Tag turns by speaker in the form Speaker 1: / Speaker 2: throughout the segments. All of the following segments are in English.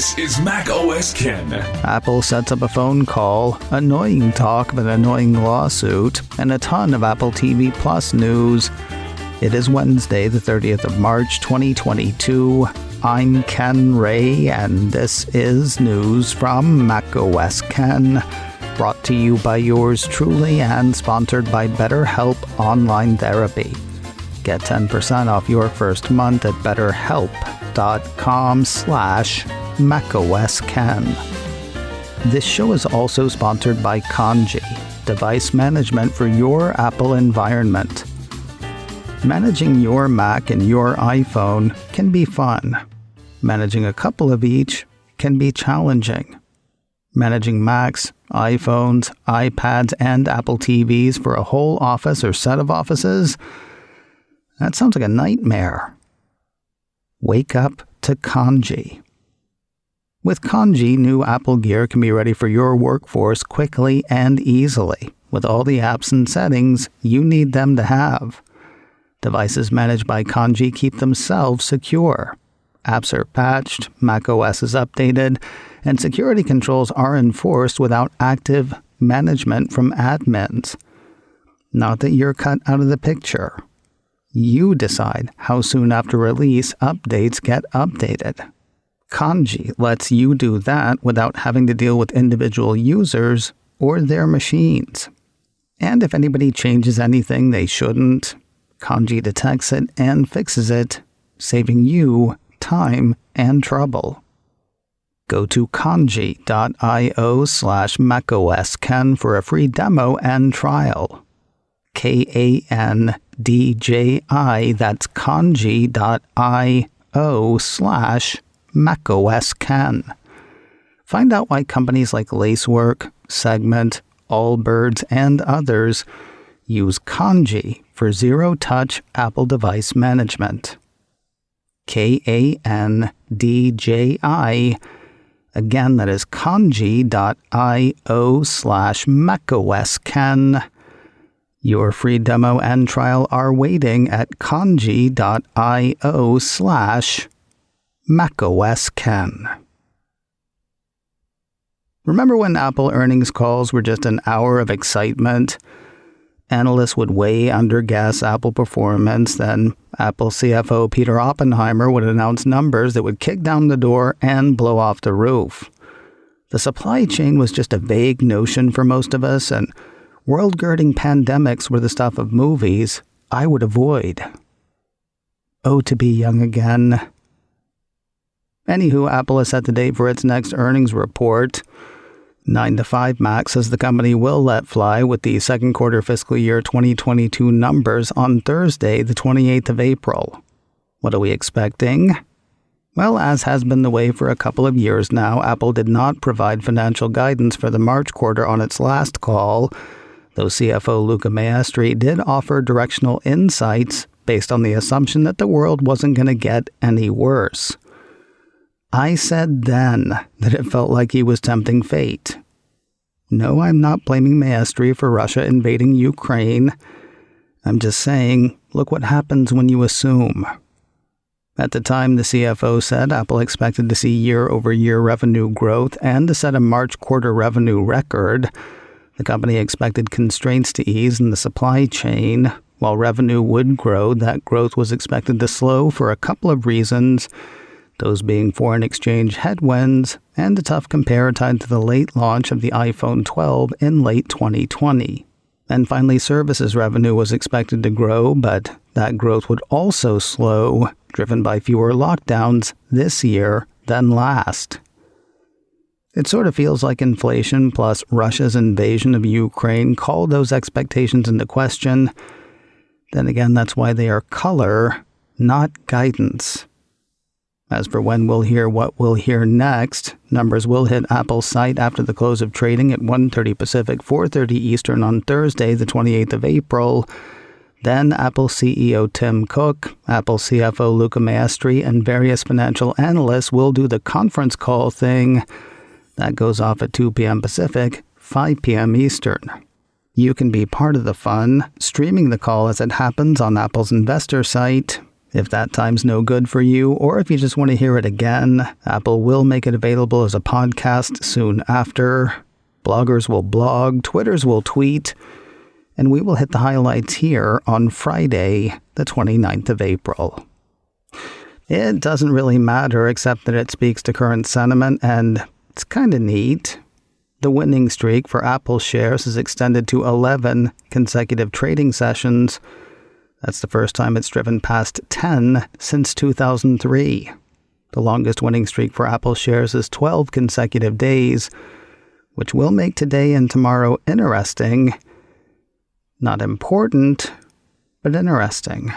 Speaker 1: This is Mac OS Ken.
Speaker 2: Apple sets up a phone call, annoying talk of an annoying lawsuit, and a ton of Apple TV Plus news. It is Wednesday, the 30th of March, 2022. I'm Ken Ray, and this is news from Mac OS Ken. Brought to you by yours truly and sponsored by BetterHelp Online Therapy. Get 10% off your first month at betterhelp.com/macOSKen. This show is also sponsored by Kanji, device management for your Apple environment. Managing your Mac and your iPhone can be fun. Managing a couple of each can be challenging. Managing Macs, iPhones, iPads, and Apple TVs for a whole office or set of offices? That sounds like a nightmare. Wake up to Kanji. With Kanji, new Apple gear can be ready for your workforce quickly and easily, with all the apps and settings you need them to have. Devices managed by Kanji keep themselves secure. Apps are patched, macOS is updated, and security controls are enforced without active management from admins. Not that you're cut out of the picture. You decide how soon after release updates get updated. Kanji lets you do that without having to deal with individual users or their machines. And if anybody changes anything they shouldn't, Kanji detects it and fixes it, saving you time and trouble. Go to kanji.io/macOSKen for a free demo and trial. KANDJI, that's kanji.io/macOSKen. Find out why companies like Lacework, Segment, Allbirds, and others use Kanji for zero-touch Apple device management. KANDJI. Again, that is kanji.io/macOSKen. Your free demo and trial are waiting at kanji.io/macOSKen. Remember when Apple earnings calls were just an hour of excitement? Analysts would way underguess Apple performance, then Apple CFO Peter Oppenheimer would announce numbers that would kick down the door and blow off the roof. The supply chain was just a vague notion for most of us, and world-girding pandemics were the stuff of movies I would avoid. Oh, to be young again. Anywho, Apple has set the date for its next earnings report. 9 to 5 Mac says the company will let fly with the second quarter fiscal year 2022 numbers on Thursday, the 28th of April. What are we expecting? Well, as has been the way for a couple of years now, Apple did not provide financial guidance for the March quarter on its last call, though CFO Luca Maestri did offer directional insights based on the assumption that the world wasn't going to get any worse. I said then that it felt like he was tempting fate. No, I'm not blaming Maestri for Russia invading Ukraine. I'm just saying, look what happens when you assume. At the time, the CFO said Apple expected to see year-over-year revenue growth and to set a March quarter revenue record. The company expected constraints to ease in the supply chain. While revenue would grow, that growth was expected to slow for a couple of reasons, those being foreign exchange headwinds and a tough compare tied to the late launch of the iPhone 12 in late 2020. And finally, services revenue was expected to grow, but that growth would also slow, driven by fewer lockdowns this year than last. It sort of feels like inflation plus Russia's invasion of Ukraine called those expectations into question. Then again, that's why they are color, not guidance. As for when we'll hear what we'll hear next, numbers will hit Apple's site after the close of trading at 1:30 Pacific, 4:30 Eastern on Thursday, the 28th of April. Then Apple CEO Tim Cook, Apple CFO Luca Maestri, and various financial analysts will do the conference call thing. That goes off at 2 p.m. Pacific, 5 p.m. Eastern. You can be part of the fun, streaming the call as it happens on Apple's investor site. If that time's no good for you, or if you just want to hear it again, Apple will make it available as a podcast soon after. Bloggers will blog, Twitters will tweet, and we will hit the highlights here on Friday, the 29th of April. It doesn't really matter except that it speaks to current sentiment, and it's kind of neat. The winning streak for Apple shares is extended to 11 consecutive trading sessions. That's the first time it's driven past 10 since 2003. The longest winning streak for Apple shares is 12 consecutive days, which will make today and tomorrow interesting. Not important, but interesting.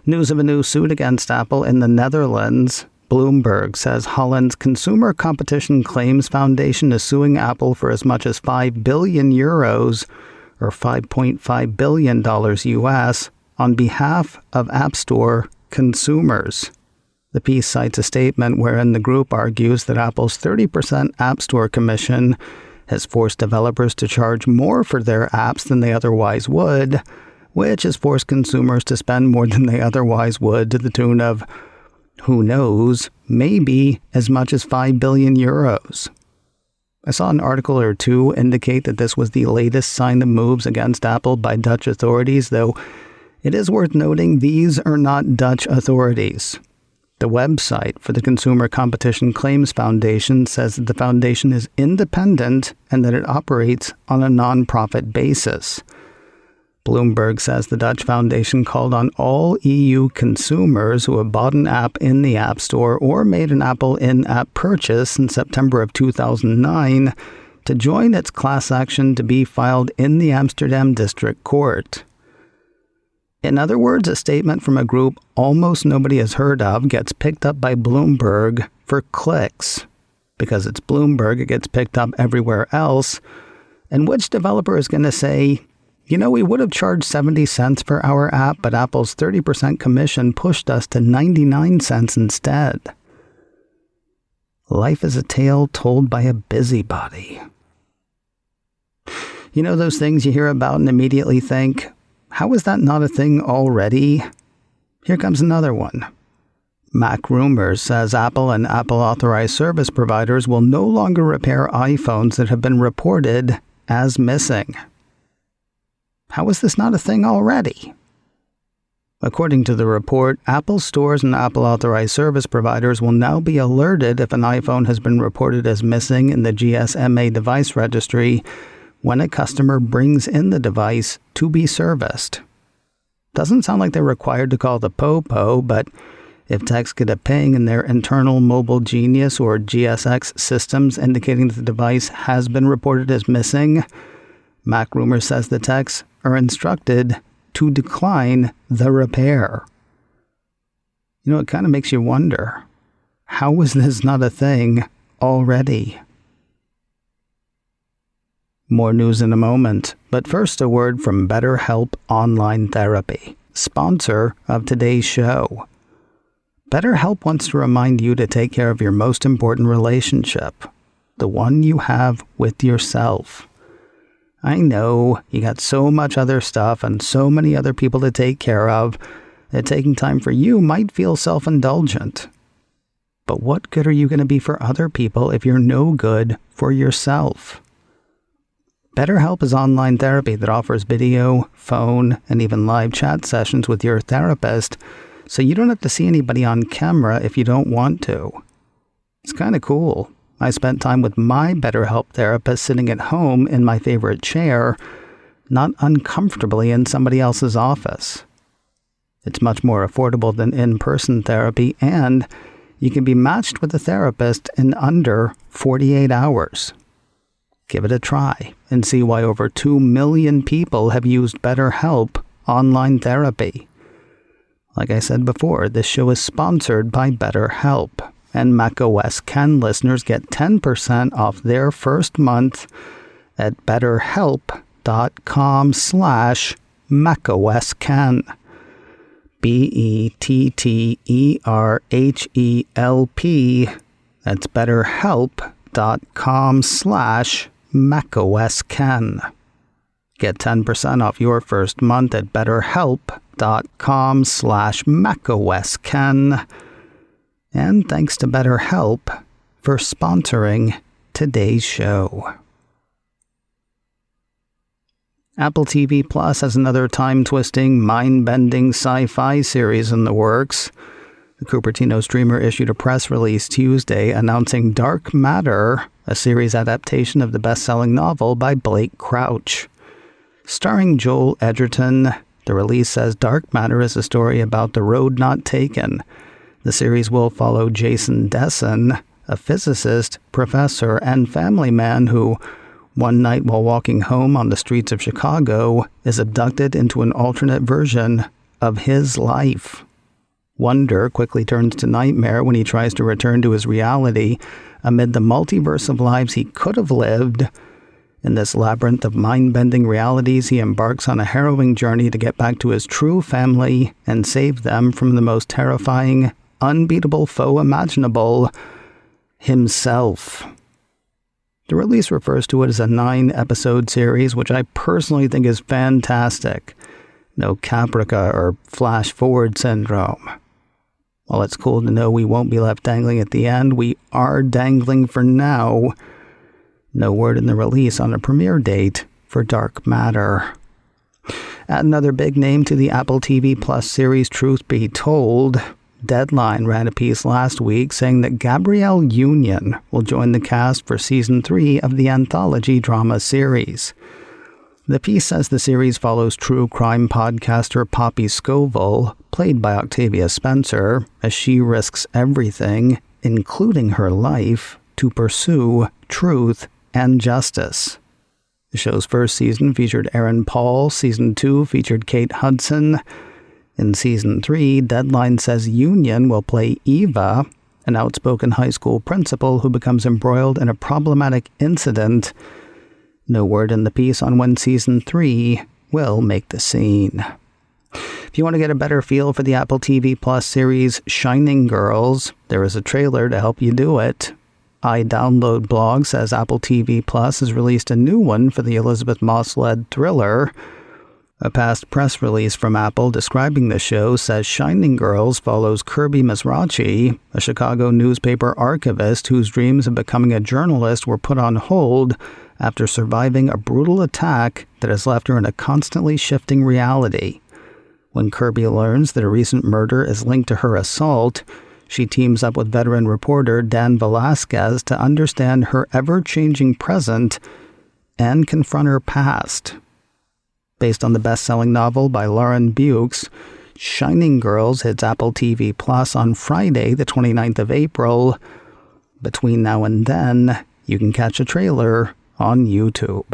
Speaker 2: News of a new suit against Apple in the Netherlands. Bloomberg says Holland's Consumer Competition Claims Foundation is suing Apple for as much as €5 billion, or $5.5 billion US, on behalf of App Store consumers. The piece cites a statement wherein the group argues that Apple's 30% App Store commission has forced developers to charge more for their apps than they otherwise would, which has forced consumers to spend more than they otherwise would, to the tune of, who knows, maybe as much as €5 billion. I saw an article or two indicate that this was the latest sign of moves against Apple by Dutch authorities, though it is worth noting these are not Dutch authorities. The website for the Consumer Competition Claims Foundation says that the foundation is independent and that it operates on a non-profit basis. Bloomberg says the Dutch foundation called on all EU consumers who have bought an app in the App Store or made an Apple in-app purchase in September of 2009 to join its class action to be filed in the Amsterdam District Court. In other words, a statement from a group almost nobody has heard of gets picked up by Bloomberg for clicks. Because it's Bloomberg, it gets picked up everywhere else. And which developer is going to say, you know, we would have charged 70 cents for our app, but Apple's 30% commission pushed us to 99 cents instead. Life is a tale told by a busybody. You know those things you hear about and immediately think, how is that not a thing already? Here comes another one. Mac Rumors says Apple and Apple Authorized service providers will no longer repair iPhones that have been reported as missing. How is this not a thing already? According to the report, Apple stores and Apple Authorized service providers will now be alerted if an iPhone has been reported as missing in the GSMA device registry when a customer brings in the device to be serviced. Doesn't sound like they're required to call the POPO, but if techs get a ping in their internal Mobile Genius or GSX systems indicating that the device has been reported as missing, Mac Rumors says the techs are instructed to decline the repair. You know, it kind of makes you wonder, how is this not a thing already? More news in a moment, but first a word from BetterHelp Online Therapy, sponsor of today's show. BetterHelp wants to remind you to take care of your most important relationship, the one you have with yourself. I know you got so much other stuff and so many other people to take care of that taking time for you might feel self-indulgent. But what good are you going to be for other people if you're no good for yourself? BetterHelp is online therapy that offers video, phone, and even live chat sessions with your therapist, so you don't have to see anybody on camera if you don't want to. It's kind of cool. I spent time with my BetterHelp therapist sitting at home in my favorite chair, not uncomfortably in somebody else's office. It's much more affordable than in-person therapy, and you can be matched with a therapist in under 48 hours. Give it a try and see why over 2 million people have used BetterHelp online therapy. Like I said before, this show is sponsored by BetterHelp. And macOS Ken listeners get 10% off their first month at betterhelp.com/macOSKen. BETTERHELP. That's betterhelp.com/macOSKen. Get 10% off your first month at betterhelp.com/macOSken. And thanks to BetterHelp for sponsoring today's show. Apple TV Plus has another time-twisting, mind-bending sci-fi series in the works. The Cupertino streamer issued a press release Tuesday announcing Dark Matter, a series adaptation of the best-selling novel by Blake Crouch. Starring Joel Edgerton, the release says Dark Matter is a story about the road not taken. The series will follow Jason Dessen, a physicist, professor, and family man who, one night while walking home on the streets of Chicago, is abducted into an alternate version of his life. Wonder quickly turns to nightmare when he tries to return to his reality amid the multiverse of lives he could have lived. In this labyrinth of mind-bending realities, he embarks on a harrowing journey to get back to his true family and save them from the most terrifying, unbeatable foe imaginable, himself. The release refers to it as a 9-episode series, which I personally think is fantastic. No Caprica or flash-forward syndrome. While it's cool to know we won't be left dangling at the end, we are dangling for now. No word in the release on a premiere date for Dark Matter. Add another big name to the Apple TV Plus series Truth Be Told. Deadline ran a piece last week saying that Gabrielle Union will join the cast for Season 3 of the anthology drama series. The piece says the series follows true crime podcaster Poppy Scoville, played by Octavia Spencer, as she risks everything, including her life, to pursue truth and justice. The show's first season featured Aaron Paul. Season 2 featured Kate Hudson. In Season 3, Deadline says Union will play Eva, an outspoken high school principal who becomes embroiled in a problematic incident. No word in the piece on when Season 3 will make the scene. If you want to get a better feel for the Apple TV Plus series Shining Girls, there is a trailer to help you do it. iDownload blog says Apple TV Plus has released a new one for the Elizabeth Moss-led thriller. A past press release from Apple describing the show says Shining Girls follows Kirby Mizrachi, a Chicago newspaper archivist whose dreams of becoming a journalist were put on hold after surviving a brutal attack that has left her in a constantly shifting reality. When Kirby learns that a recent murder is linked to her assault, she teams up with veteran reporter Dan Velasquez to understand her ever-changing present and confront her past. Based on the best-selling novel by Lauren Bukes, Shining Girls hits Apple TV Plus on Friday, the 29th of April. Between now and then, you can catch a trailer on YouTube.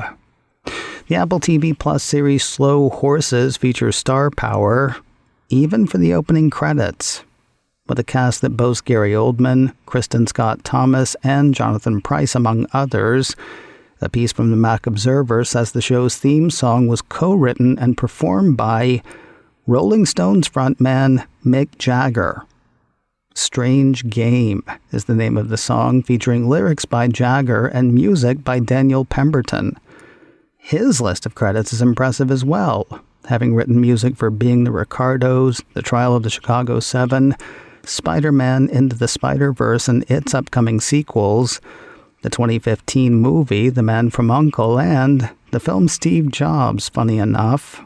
Speaker 2: The Apple TV Plus series Slow Horses features star power, even for the opening credits. With a cast that boasts Gary Oldman, Kristen Scott Thomas, and Jonathan Pryce, among others. A piece from the Mac Observer says the show's theme song was co-written and performed by Rolling Stones frontman Mick Jagger. Strange Game is the name of the song, featuring lyrics by Jagger and music by Daniel Pemberton. His list of credits is impressive as well, having written music for Being the Ricardos, The Trial of the Chicago 7, Spider-Man Into the Spider-Verse and its upcoming sequels, the 2015 movie The Man from U.N.C.L.E., and the film Steve Jobs, funny enough.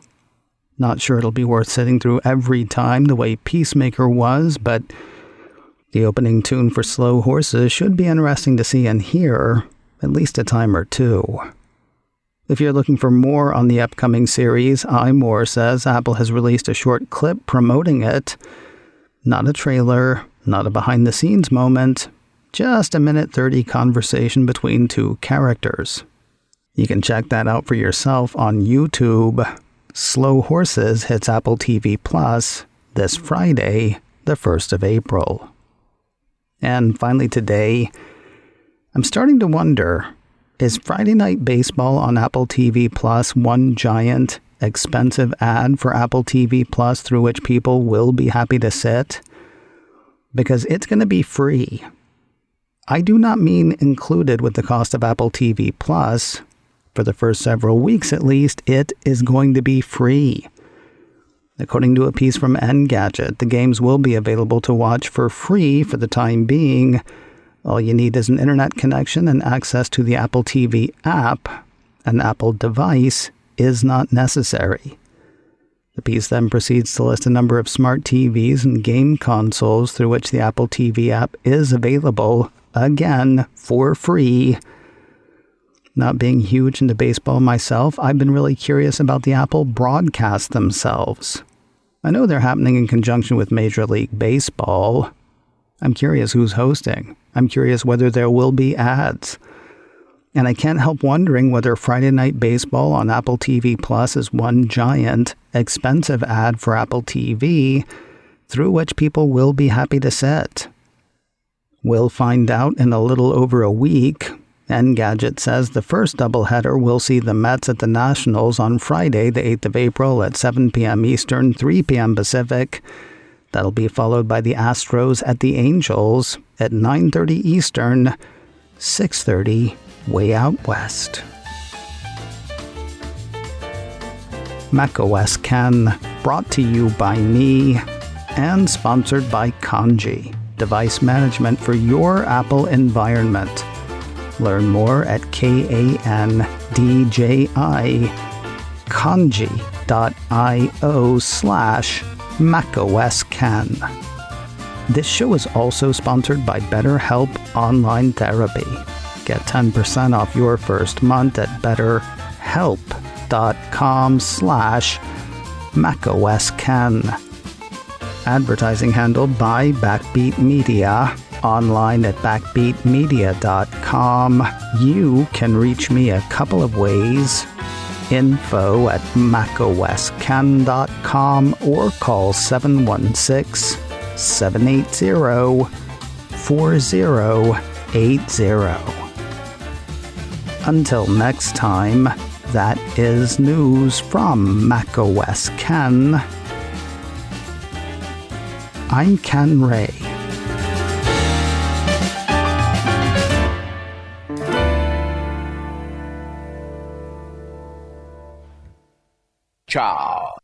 Speaker 2: Not sure it'll be worth sitting through every time the way Peacemaker was, but the opening tune for Slow Horses should be interesting to see and hear, at least a time or two. If you're looking for more on the upcoming series, iMore says Apple has released a short clip promoting it. Not a trailer, not a behind-the-scenes moment, just a 1:30 conversation between two characters. You can check that out for yourself on YouTube. Slow Horses hits Apple TV Plus this Friday, the 1st of April. And finally today, I'm starting to wonder, is Friday Night Baseball on Apple TV Plus one giant, expensive ad for Apple TV Plus through which people will be happy to sit? Because it's going to be free. I do not mean included with the cost of Apple TV Plus, For the first several weeks at least, it is going to be free. According to a piece from Engadget, the games will be available to watch for free for the time being. All you need is an internet connection and access to the Apple TV app. An Apple device is not necessary. The piece then proceeds to list a number of smart TVs and game consoles through which the Apple TV app is available, again, for free. Not being huge into baseball myself, I've been really curious about the Apple broadcasts themselves. I know they're happening in conjunction with Major League Baseball. I'm curious who's hosting. I'm curious whether there will be ads. And I can't help wondering whether Friday Night Baseball on Apple TV Plus is one giant, expensive ad for Apple TV, through which people will be happy to sit. We'll find out in a little over a week. Engadget says the first doubleheader will see the Mets at the Nationals on Friday, the 8th of April at 7 p.m. Eastern, 3 p.m. Pacific. That'll be followed by the Astros at the Angels at 9:30 Eastern, 6:30 way out west. macOS Ken, brought to you by me and sponsored by Kanji, device management for your Apple environment. Learn more at kanji.io/macOSCan. This show is also sponsored by BetterHelp Online Therapy. Get 10% off your first month at betterhelp.com/macOSCan. Advertising handled by Backbeat Media. Online at backbeatmedia.com. You can reach me a couple of ways. info@macoscan.com or call 716-780-4080. Until next time, that is news from macOS Ken. I'm Ken Ray.
Speaker 3: Ciao.